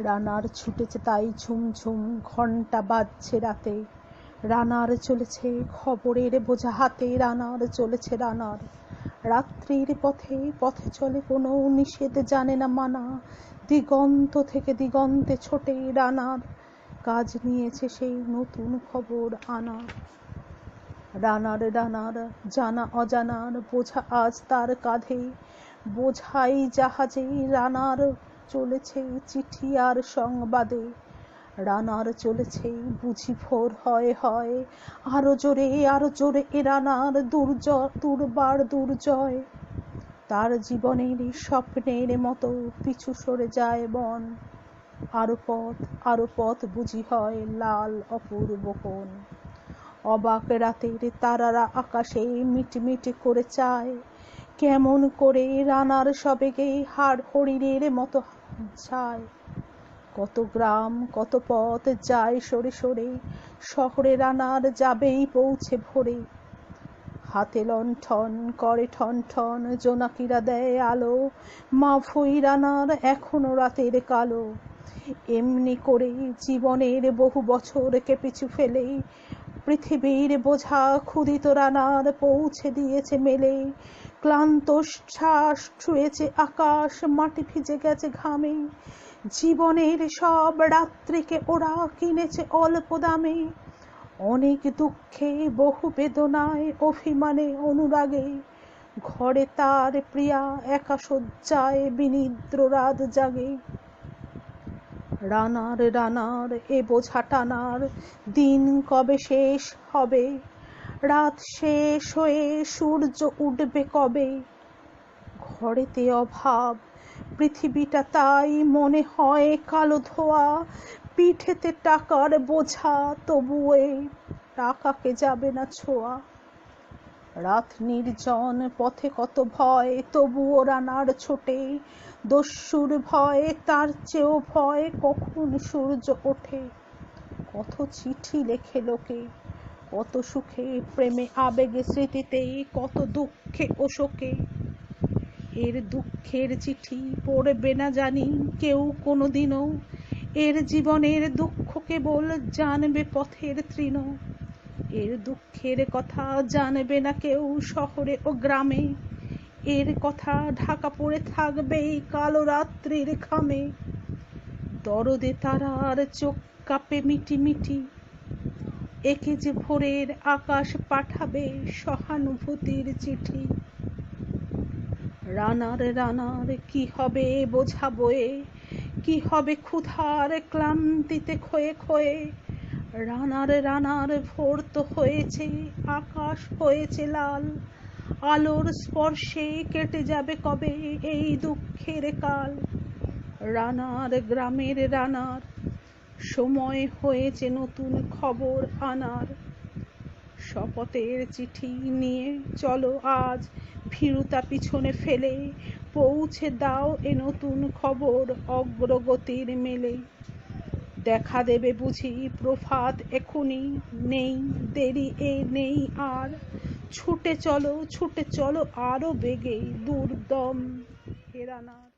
রানার ছুটেছে তাই ঝুম ঝুম, ঘন্টা বাজছে রাতে। রানার চলেছে খবরের বোঝা হাতে, রানার চলেছে রানার। রাত্রির পথে পথে চলে কোনো নিষেধ জানে না মানা, দিগন্ত থেকে দিগন্তে ছোটে রানার। কাজ নিয়েছে সেই নতুন খবর আনা। রানার রানার জানা অজানার বোঝা আজ তার কাঁধে, বোঝাই জাহাজে রানার চলেছে চিঠি আর সংবাদে। রানার চলেছে বুঝি ভোর হয় হয়, আরো জোরে এ রানার দুর্বার দুর্জয়। তার জীবনের স্বপ্নের মতো পিছু সরে যায় বন, আরো পথ বুঝি হয় লাল অপূর্ব কোণ। অবাক রাতের তারারা আকাশে মিটমিট করে চায়, কেমন করে রানার সবেগে হাড় হরিণের মতো যায়। কত গ্রাম কত পথ যায় সরে সরে, শহরে রানার যাবেই পৌঁছে ভোরে। হাতে লণ্ঠন করে ঠন ঠন, জোনাকিরা দেয় আলো, মাফুই রানার এখনো রাতের কালো। এমনি করে জীবনের বহু বছরকে পিছু ফেলে, পৃথিবীর বোঝা ক্ষুধিত রানার পৌঁছে দিয়েছে মেলে। ক্লান্ত শ্বাস ছুঁয়েছে আকাশ, মাটি ভিজে গেছে ঘামে। জীবনের সব রাত্রিকে ওরা কিনেছে অল্প দামে। অনেক দুঃখে বহু বেদনায় অভিমানে অনুরাগে, ঘরে তার প্রিয়া একা শয্যায় বিনিদ্র রাত জাগে। রানার রানার এ বোঝা টানার দিন কবে শেষ হবে, রাত শেষ হয়ে সূর্য উঠবে কবে। ঘরেতে অভাব, পৃথিবীটা তাই মনে হয় কালো ধোয়া, পিঠেতে টাকার বোঝা তবুও টাকাকে যাবে না ছোঁয়া। রাত নির্জন, পথে কত ভয়, তবুও রানার ছোটে। দস্যুর ভয়, তার চেয়েও ভয় কখন সূর্য ওঠে। কত চিঠি লেখে লোকে, কত সুখে প্রেমে আবেগে স্মৃতিতে, কত দুঃখে ও শোকে। এর দুঃখের চিঠি পড়বে না জানি কেউ কোনোদিনও, এর জীবনের দুঃখ কেবল জানবে পথের তৃণ। এর দুঃখের কথা জানবে না কেউ শহরে ও গ্রামে, এর কথা ঢাকা পড়ে থাকবে এই কালো রাত্রির খামে। দরদে তারার চোখ কাঁপে মিটি মিটি, একে যে ভোরের আকাশ পাঠাবে সহানুভূতির চিঠি। রানার রানার কি হবে বোঝা বয়ে, কি হবে ক্ষুধার ক্লান্তিতে ক্ষয়ে ক্ষয়ে। রানার রানার ভোর তো হয়েছে, আকাশ হয়েছে লাল, আলোর স্পর্শে কেটে যাবে কবে এই দুঃখের কাল। রানার গ্রামের রানার সময় হয়েছে নতুন খবর আনার। শপথের চিঠি নিয়ে চলো আজ ভীরুতা পিছনে ফেলে, পৌঁছে দাও এ নতুন খবর অগ্রগতির মেলে। দেখা দেবে বুঝি প্রভাত এখুনি, নেই দেরি নেই আর। ছুটে চলো আরো বেগে দুর্দম হে রানার।